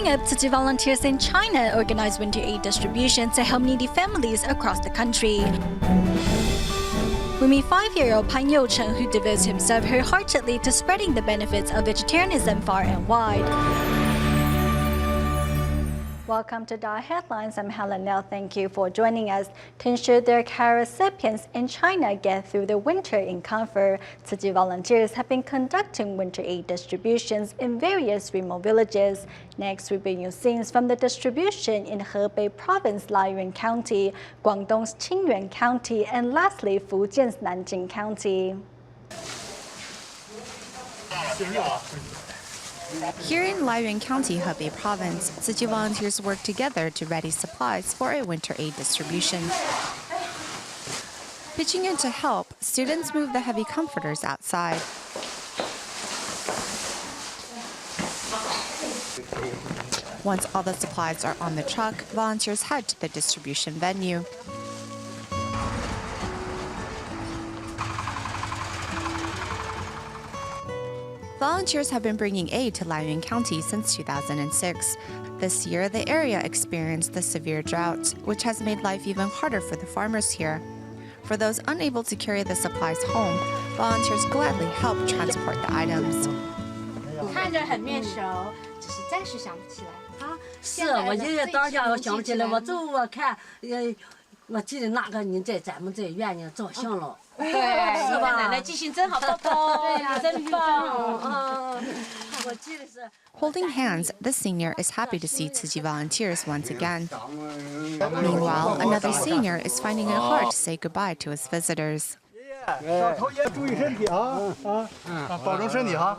Coming up, Tzu Chi volunteers in China organize winter aid distribution to help needy families across the country. We meet 5-year-old Pan Youcheng, who devotes himself wholeheartedly to spreading the benefits of vegetarianism far and wide. Welcome to DaAi Headlines. I'm Helen Nell. Thank you for joining us. To ensure their care recipients in China get through the winter in comfort, Tzu Chi volunteers have been conducting winter aid distributions in various remote villages. Next, we bring you scenes from the distribution in Hebei Province, Laiyuan County, Guangdong's Qingyuan County, and lastly, Fujian's Nanjing County. Here in Laiyuan County, Hebei Province, Tzu Chi volunteers work together to ready supplies for a winter aid distribution. Pitching in to help, students move the heavy comforters outside. Once all the supplies are on the truck, volunteers head to the distribution venue. Volunteers have been bringing aid to Laiyuan County since 2006. This year, the area experienced the severe drought, which has made life even harder for the farmers here. For those unable to carry the supplies home, volunteers gladly help transport the items. 看着很面熟，只是暂时想不起来。啊，是我一个当下我想不起来，我走我看，我记得那个人在咱们这院里照相了。 对，是吧？奶奶记性真好，宝宝，对呀，真棒啊！我记得是。Holding hands, the senior is happy to see Tzu Chi volunteers once again. Meanwhile, another senior is finding it hard to say goodbye to his visitors. 小头也注意身体啊保重身体哈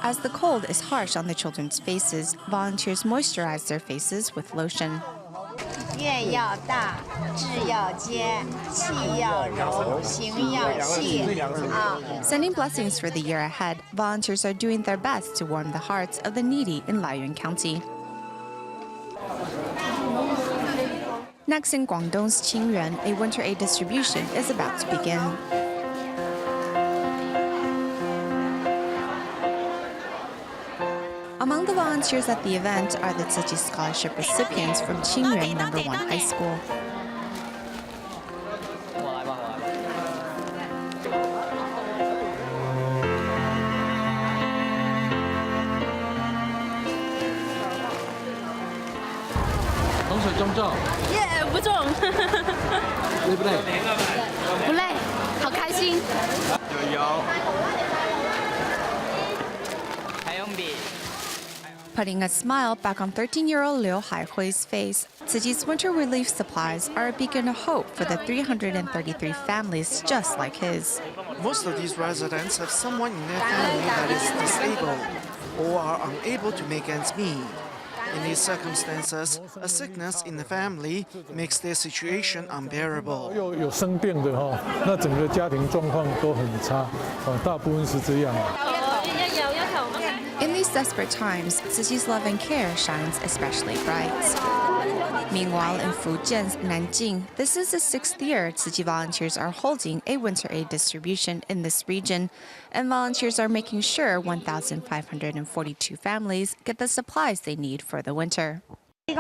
As the cold is harsh on the children's faces, volunteers moisturize their faces with lotion. 愿要大，志要坚，气要柔，行要细啊。 Sending blessings for the year ahead, volunteers are doing their best to warm the hearts of the needy in Laiyuan County. Next in Guangdong's Qingyuan, a winter aid distribution is about to begin. Among the volunteers at the event are the Tzu Chi Scholarship recipients from Qingyuan No. 1 High School. Yeah, 不重。累不累？不累，好开心。Putting a smile back on 13-year-old Liu Haihui's face, Tzu Chi's winter relief supplies are a beacon of hope for the 333 families just like his. Most of these residents have someone in their family that is disabled or are unable to make ends meet. In these circumstances, a sickness in the family makes their situation unbearable. 有生病的哈，那整个家庭状况都很差，大部分是这样。 In these desperate times, Tzu Chi's love and care shines especially bright. Meanwhile, in Fujian's Nanjing, this is the 6th year Tzu Chi volunteers are holding a winter aid distribution in this region, and volunteers are making sure 1,542 families get the supplies they need for the winter. Yes,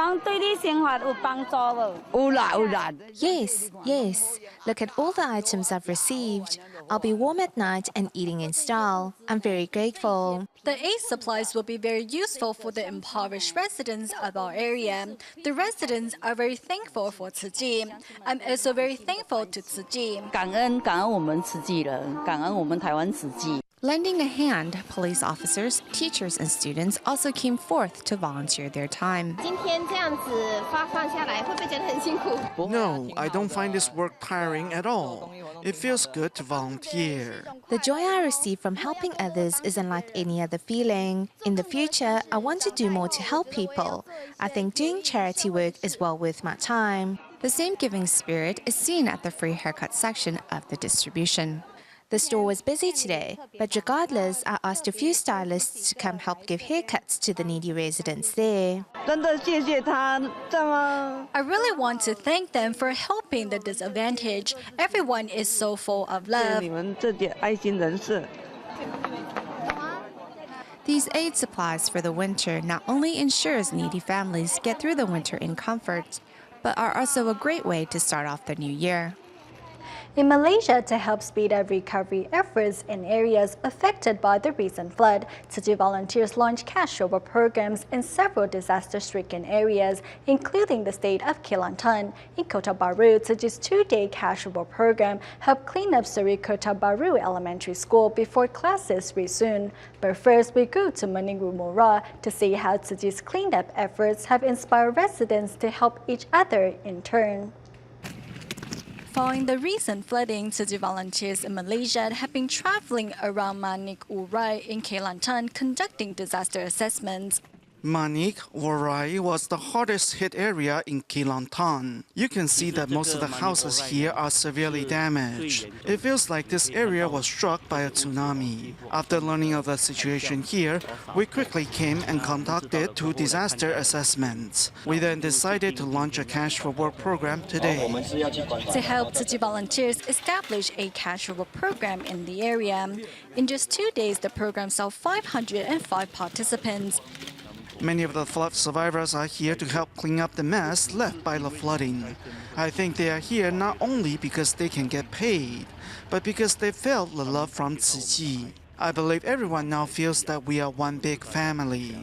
yes. Look at all the items I've received. I'll be warm at night and eating in style. I'm very grateful. The aid supplies will be very useful for the impoverished residents of our area. The residents are very thankful for Tzu Chi. I'm also very thankful to Tzu Chi. 感恩我们慈济人，感恩我们台湾慈济。 Lending a hand, police officers, teachers, and students also came forth to volunteer their time. 今天这样子发放下来，会不会觉得很辛苦？ No, I don't find this work tiring at all. It feels good to volunteer. The joy I receive from helping others is unlike any other feeling. In the future, I want to do more to help people. I think doing charity work is well worth my time. The same giving spirit is seen at the free haircut section of the distribution. The store was busy today, but regardless, I asked a few stylists to come help give haircuts to the needy residents there. I really want to thank them for helping the disadvantaged. Everyone is so full of love. These aid supplies for the winter not only ensures needy families get through the winter in comfort, but are also a great way to start off the new year. In Malaysia, to help speed up recovery efforts in areas affected by the recent flood, Tzu Chi volunteers launched cash reward programs in several disaster-stricken areas, including the state of Kelantan. In Kota Baru, Tzu Chi's two-day cash reward program helped clean up Seri Kota Baru Elementary School before classes resumed. But first, we go to Manek Urai to see how Tzu Chi's cleanup efforts have inspired residents to help each other in turn. Following the recent flooding, Tzu Chi volunteers in Malaysia have been traveling around Manek Urai in Kelantan conducting disaster assessments. Manek Urai was the hardest hit area in Kelantan. You can see that most of the houses here are severely damaged. It feels like this area was struck by a tsunami. After learning of the situation here, we quickly came and conducted 2 disaster assessments. We then decided to launch a cash reward program today. To help Tzu Chi volunteers establish a cash reward program in the area. In just 2 days, the program saw 505 participants. Many of the flood survivors are here to help clean up the mess left by the flooding. I think they are here not only because they can get paid, but because they felt the love from Tzu Chi. I believe everyone now feels that we are one big family.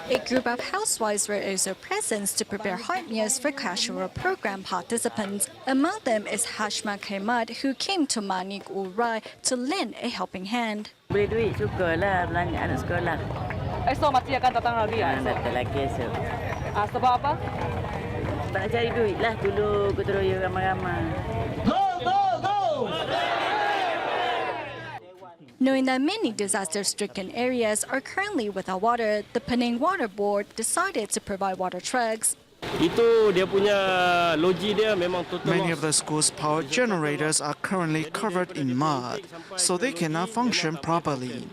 A group of housewives were also present to prepare hot meals for cash reward program participants. Among them is Hashma Khemat, who came to Manek Urai to lend a helping hand. Beli duit syukurlah belanja anak sekolah. Esok masih akan datang lagi ya? Tak lagi esok. Sebab apa? Tak nak cari duit lah dulu gotong royong ramai-ramai. Knowing that many disaster-stricken areas are currently without water, the Penang Water Board decided to provide water trucks. Itu dia punya logi dia memang total. Many of the school's power generators are currently covered in mud, so they cannot function properly.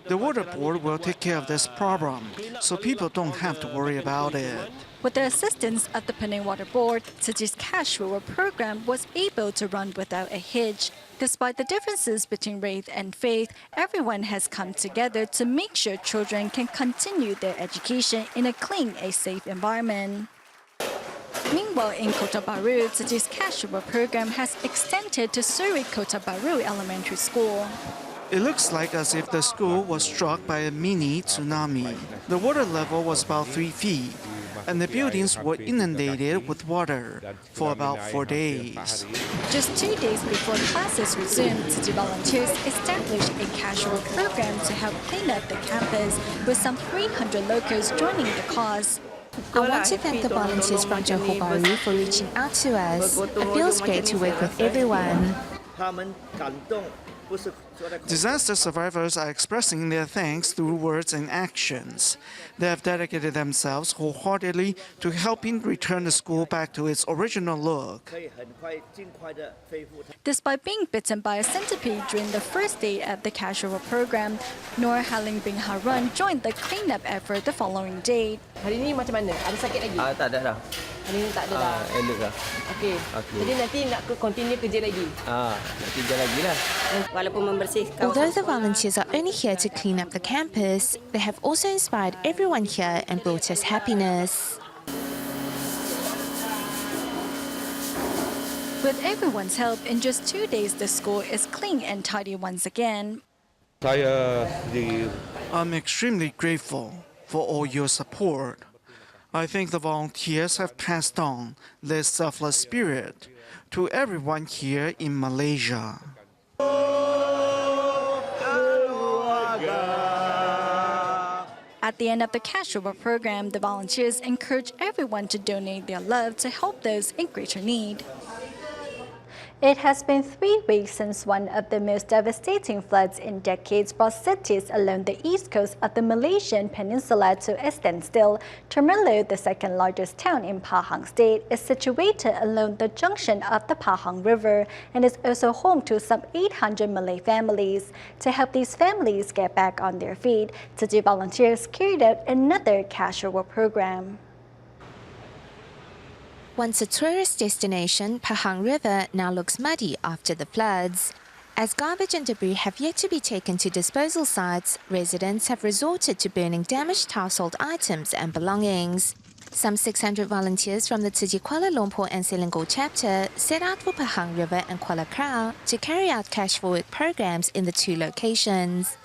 The water board will take care of this problem, so people don't have to worry about it. With the assistance of the Penang Water Board, Tzu Chi's cash reward program was able to run without a hitch. Despite the differences between race and faith, everyone has come together to make sure children can continue their education in a clean and safe environment. Meanwhile, in Kota Baru, Tzu Chi's cash reward program has extended to Seri Kota Baru Elementary School. It looks like as if the school was struck by a mini tsunami. The water level was about 3 feet, and the buildings were inundated with water for about 4 days. Just 2 days before classes resumed, Tzu Chi volunteers established a cash reward program to help clean up the campus, with some 300 locals joining the cause. I want to thank the volunteers from Johor Bahru for reaching out to us. It feels great to work with everyone. Disaster survivors are expressing their thanks through words and actions. They have dedicated themselves wholeheartedly to helping return the school back to its original look. Despite being bitten by a centipede during the first day of the cash reward program, Nur Haling bin Harun joined the cleanup effort the following day. Hari ni macam mana? Ada sakit lagi? Tak ada dah. Hari ni tak ada dah. Elok dah. Okey. Jadi nanti nak continue kerja lagi? Nak kerja lagi lah. Walaupun membersihkan. Although the volunteers are only here to clean up the campus, they have also inspired everyone here and brought us happiness. With everyone's help, in just 2 days, the school is clean and tidy once again. I'm extremely grateful for all your support. I think the volunteers have passed on this selfless spirit to everyone here in Malaysia. At the end of the cash reward program, the volunteers encourage everyone to donate their love to help those in greater need. It has been 3 weeks since one of the most devastating floods in decades brought cities along the east coast of the Malaysian peninsula to a standstill. Temerloh, the second largest town in Pahang State, is situated along the junction of the Pahang River and is also home to some 800 Malay families. To help these families get back on their feet, Tzu Chi volunteers carried out another cash reward program. Once a tourist destination, Pahang River now looks muddy after the floods. As garbage and debris have yet to be taken to disposal sites, residents have resorted to burning damaged household items and belongings. Some 600 volunteers from the Tzu Chi Kuala Lumpur and Selangor chapter set out for Pahang River and Kuala Krau to carry out cash for work programs in the two locations.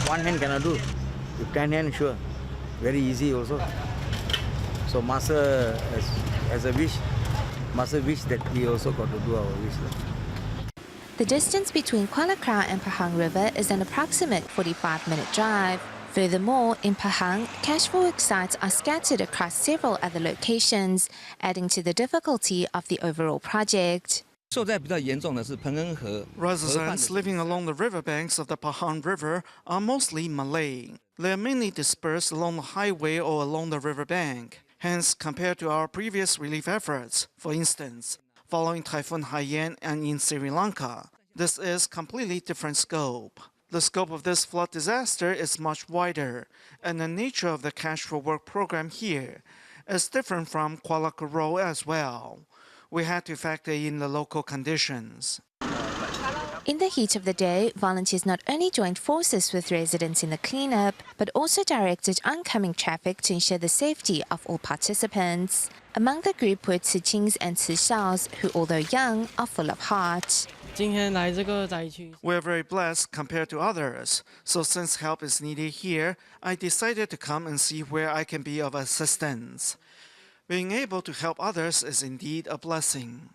One hand cannot do. With 10 hands, sure. Very easy also. So Master has a wish. Master wish that we also got to do our wish. The distance between Kuala Krau and Pahang River is an approximate 45-minute drive. Furthermore, in Pahang, cash for work sites are scattered across several other locations, adding to the difficulty of the overall project. Residents living along the riverbanks of the Pahang River are mostly Malay. They are mainly dispersed along the highway or along the riverbank. Hence, compared to our previous relief efforts, for instance, following Typhoon Haiyan and in Sri Lanka, this is completely different scope. The scope of this flood disaster is much wider, and the nature of the Cash for Work program here is different from Kuala Karo as well. We had to factor in the local conditions. In the heat of the day, volunteers not only joined forces with residents in the cleanup, but also directed oncoming traffic to ensure the safety of all participants. Among the group were Tzu Chis and Tzu Xiaos, who, although young, are full of heart. We are very blessed compared to others, so since help is needed here, I decided to come and see where I can be of assistance. Being able to help others is indeed a blessing.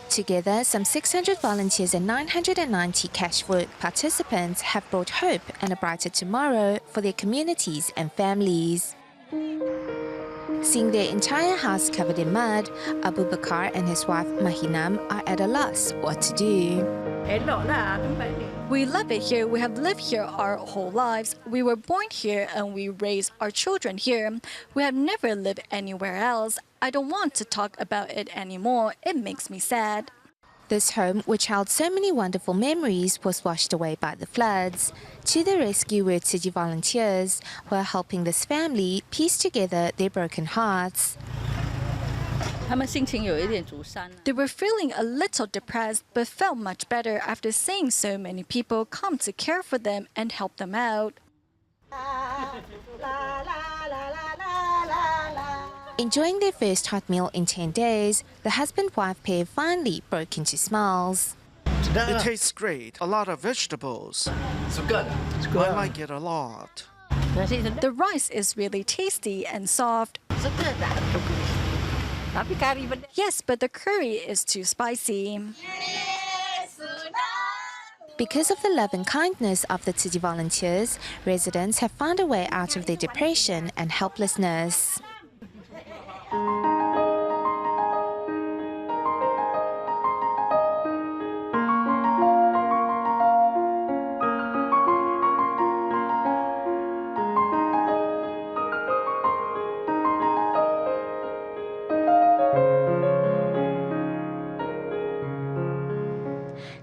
Together, some 600 volunteers and 990 cash work participants have brought hope and a brighter tomorrow for their communities and families. Seeing their entire house covered in mud, Abu Bakar and his wife Mahinam are at a loss what to do. We love it here. We have lived here our whole lives. We were born here and we raised our children here. We have never lived anywhere else. I don't want to talk about it anymore. It makes me sad. This home, which held so many wonderful memories, was washed away by the floods. To the rescue were Tzu Chi volunteers who are helping this family piece together their broken hearts. They were feeling a little depressed, but felt much better after seeing so many people come to care for them and help them out. Enjoying their first hot meal in 10 days, the husband-wife pair finally broke into smiles. It tastes great, a lot of vegetables. It's good. I like it a lot. The rice is really tasty and soft. Yes, but the curry is too spicy. Because of the love and kindness of the Tzu Chi volunteers, residents have found a way out of their depression and helplessness.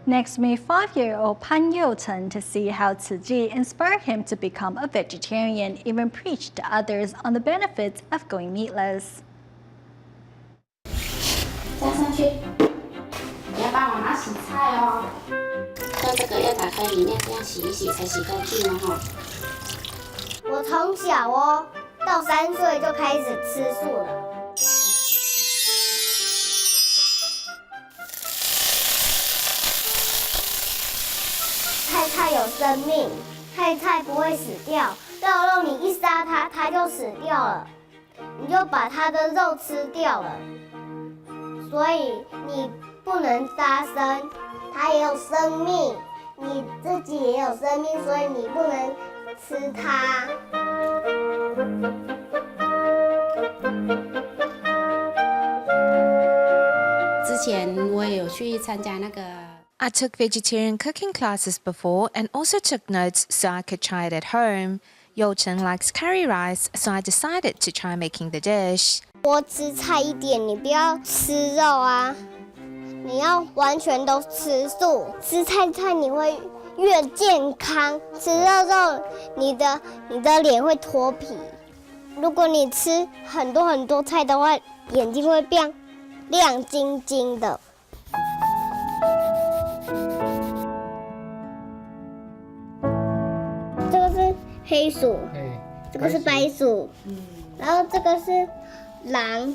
Next, meet 5-year-old Pan Youcheng to see how Tzu Chi inspired him to become a vegetarian, even preached to others on the benefits of going meatless. 加上去，你要帮妈妈洗菜哦。那这个要打开里面，这样洗一洗才洗干净哦。我从小到3岁就开始吃素了。 菜有生命，菜不会死掉。肉你一杀它，它就死掉了，你就把它的肉吃掉了。所以你不能杀生，它也有生命，你自己也有生命，所以你不能吃它。之前我也有去参加那个。 I took vegetarian cooking classes before and also took notes so I could try it at home. Youcheng likes curry rice, so I decided to try making the dish. 多吃菜一点，你不要吃肉啊，你要完全都吃素。吃菜你会越健康。吃肉肉，你的脸会脱皮。如果你吃很多菜的话，眼睛会变亮晶晶的。这个是黑鼠，这个是白鼠，然后这个是狼，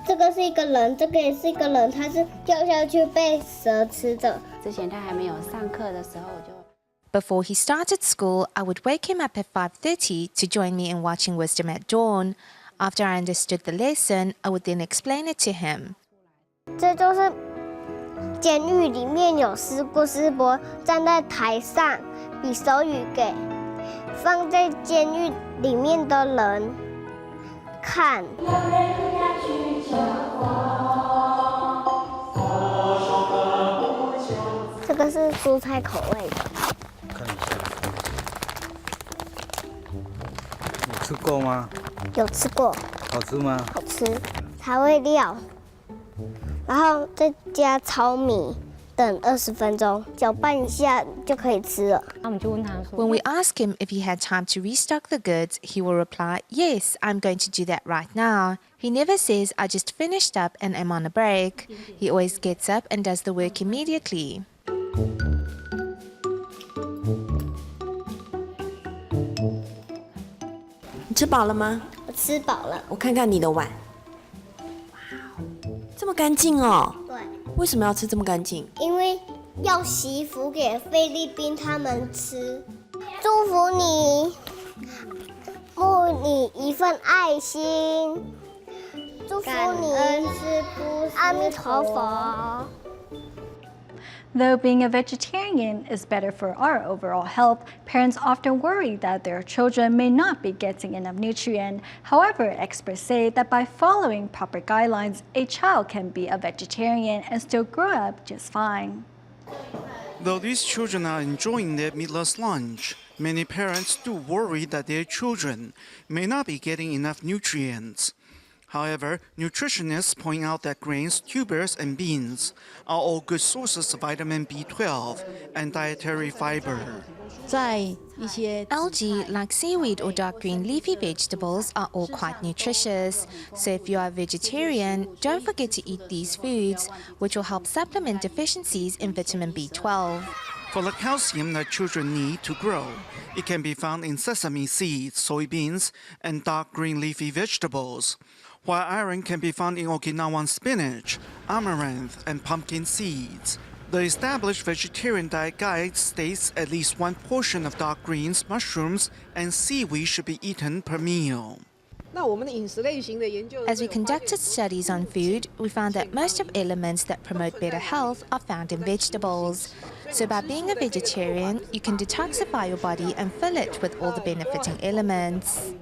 这个是一个人，这个也是一个人，他是掉下去被蛇吃的。之前他还没有上课的时候就。Before he started school, I would wake him up at 5:30 to join me in watching Wisdom at Dawn. After I understood the lesson, I would then explain it to him. 这就是监狱里面有师伯站在台上比手语给放在监狱里面的人看。这个是蔬菜口味的。看一下，有吃过吗？有吃过。好吃吗？好吃，调味料，然后再加糙米，等20分钟，搅拌一下就可以吃了。When we ask him if he had time to restock the goods, he will reply, "Yes, I'm going to do that right now." He never says, "I just finished up and am on a break." He always gets up and does the work immediately. 你吃饱了吗？我吃饱了。我看看你的碗，这么干净哦。对。为什么要吃这么干净？因为要祈福给菲律宾他们吃。祝福你，祝你一份爱心。祝福你，阿弥陀佛。Though being a vegetarian is better for our overall health, parents often worry that their children may not be getting enough nutrient. However, experts say that by following proper guidelines, a child can be a vegetarian and still grow up just fine. Though these children are enjoying their meatless lunch, many parents do worry that their children may not be getting enough nutrients. However, nutritionists point out that grains, tubers, and beans are all good sources of vitamin B12 and dietary fiber. Algae, like seaweed or dark green leafy vegetables, are all quite nutritious. So if you are a vegetarian, don't forget to eat these foods, which will help supplement deficiencies in vitamin B12. For the calcium that children need to grow, it can be found in sesame seeds, soybeans, and dark green leafy vegetables, while iron can be found in Okinawan spinach, amaranth, and pumpkin seeds. The established vegetarian diet guide states at least one portion of dark greens, mushrooms, and seaweed should be eaten per meal. As we conducted studies on food, we found that most of elements that promote better health are found in vegetables. So by being a vegetarian, you can detoxify your body and fill it with all the benefiting elements.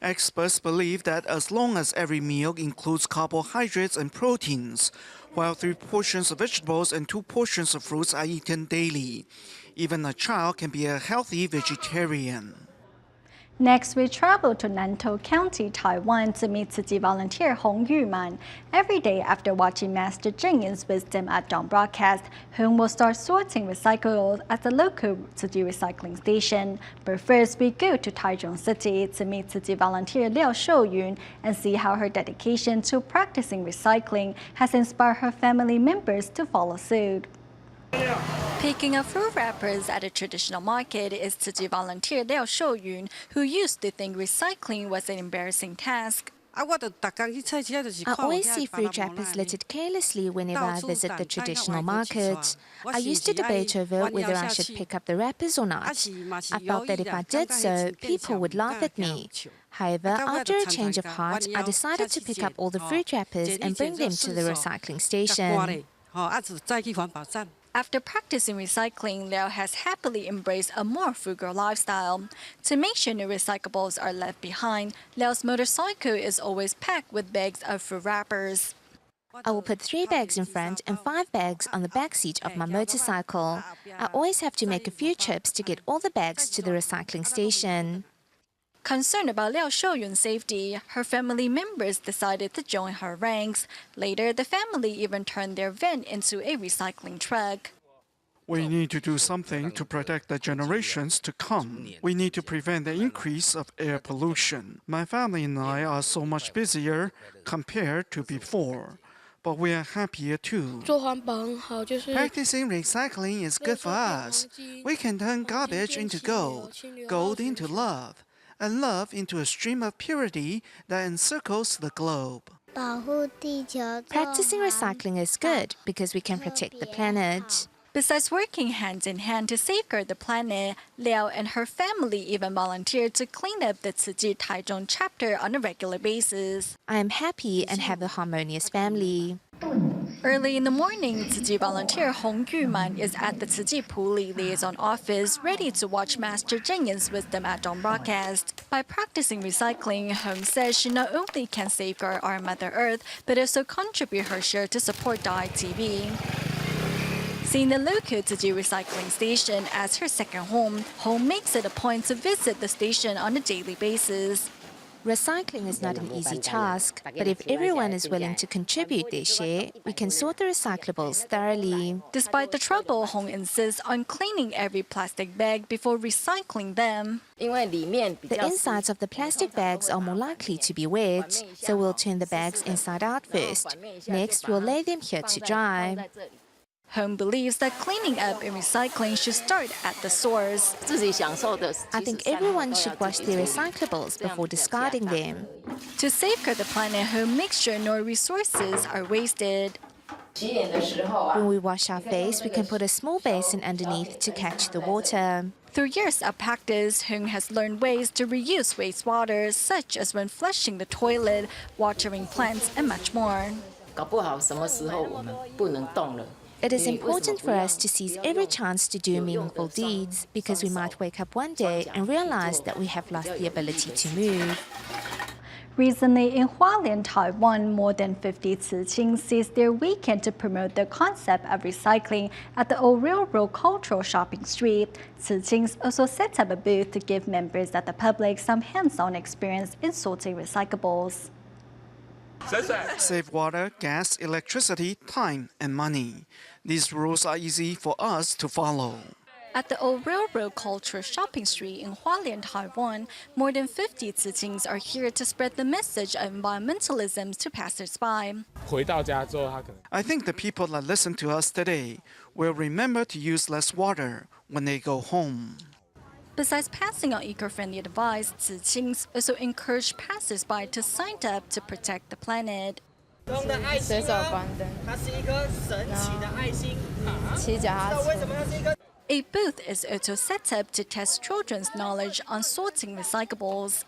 Experts believe that as long as every meal includes carbohydrates and proteins, while 3 portions of vegetables and 2 portions of fruits are eaten daily, even a child can be a healthy vegetarian. Next, we travel to Nantou County, Taiwan to meet Tzu Chi volunteer Hong Yuman. Every day after watching Master Zheng Yin's Wisdom at Dawn broadcast, Hong will start sorting recyclables at the local Tzu Chi recycling station. But first, we go to Taichung City to meet Tzu Chi volunteer Liao Shouyun and see how her dedication to practicing recycling has inspired her family members to follow suit. Picking up fruit wrappers at a traditional market is Tzu Chi volunteer Liao Shouyun, who used to think recycling was an embarrassing task. I always see fruit wrappers littered carelessly whenever I visit the traditional market. I used to debate over whether I should pick up the wrappers or not. I felt that if I did so, people would laugh at me. However, after a change of heart, I decided to pick up all the fruit wrappers and bring them to the recycling station. After practicing recycling, Liao has happily embraced a more frugal lifestyle. To make sure no recyclables are left behind, Liao's motorcycle is always packed with bags of fruit wrappers. I will put 3 bags in front and 5 bags on the back seat of my motorcycle. I always have to make a few trips to get all the bags to the recycling station. Concerned about Liao Shouyun's safety, her family members decided to join her ranks. Later, the family even turned their van into a recycling truck. We need to do something to protect the generations to come. We need to prevent the increase of air pollution. My family and I are so much busier compared to before, but we are happier too. Practicing recycling is good for us. We can turn garbage into gold, gold into love, and love into a stream of purity that encircles the globe. Practicing recycling is good because we can protect the planet. Besides working hand in hand to safeguard the planet, Liao and her family even volunteered to clean up the Tzu Chi Taichung chapter on a regular basis. I am happy and have a harmonious family. Early in the morning, Tzu Chi volunteer Hong Yuman is at the Tzu Chi Puli liaison office, ready to watch Master Zheng Yin's wisdom at dawn broadcast. By practicing recycling, Hong says she not only can safeguard our Mother Earth, but also contribute her share to support DaAi TV. Seeing the local Tzu Chi recycling station as her second home, Hong makes it a point to visit the station on a daily basis. Recycling is not an easy task, but if everyone is willing to contribute their share, we can sort the recyclables thoroughly. Despite the trouble, Hong insists on cleaning every plastic bag before recycling them. The insides of the plastic bags are more likely to be wet, so we'll turn the bags inside out first. Next, we'll lay them here to dry. Hong believes that cleaning up and recycling should start at the source. I think everyone should wash their recyclables before discarding them. To safeguard the planet, Hong makes sure no resources are wasted. When we wash our face, we can put a small basin underneath to catch the water. Through years of practice, Hong has learned ways to reuse wastewater, such as when flushing the toilet, watering plants, and much more. It is important for us to seize every chance to do meaningful deeds, because we might wake up one day and realize that we have lost the ability to move. Recently, in Hualien, Taiwan, more than 50 Tzu Chi seized their weekend to promote the concept of recycling at the Old Railroad Cultural Shopping Street. Tzu Chi also set up a booth to give members of the public some hands-on experience in sorting recyclables. Save water, gas, electricity, time, and money. These rules are easy for us to follow. At the Old Railroad Cultural Shopping Street in Hualien, Taiwan, more than 50 Tzu Chis are here to spread the message of environmentalism to passersby. I think the people that listen to us today will remember to use less water when they go home. Besides passing on eco-friendly advice, Tzu Chis also encourage passersby to sign up to protect the planet. A booth is also set up to test children's knowledge on sorting recyclables.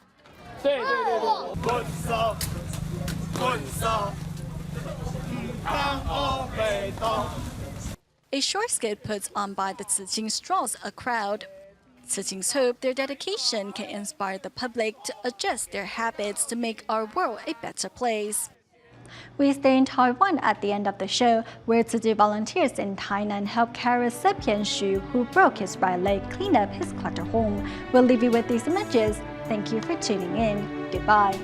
A short skit put on by the Tzu Chi draws a crowd. Tzu Chis hope their dedication can inspire the public to adjust their habits to make our world a better place. We stay in Taiwan at the end of the show, where Tzu Chi volunteers in Tainan help carry recipient Xu, who broke his right leg, clean up his cluttered home. We'll leave you with these images. Thank you for tuning in. Goodbye.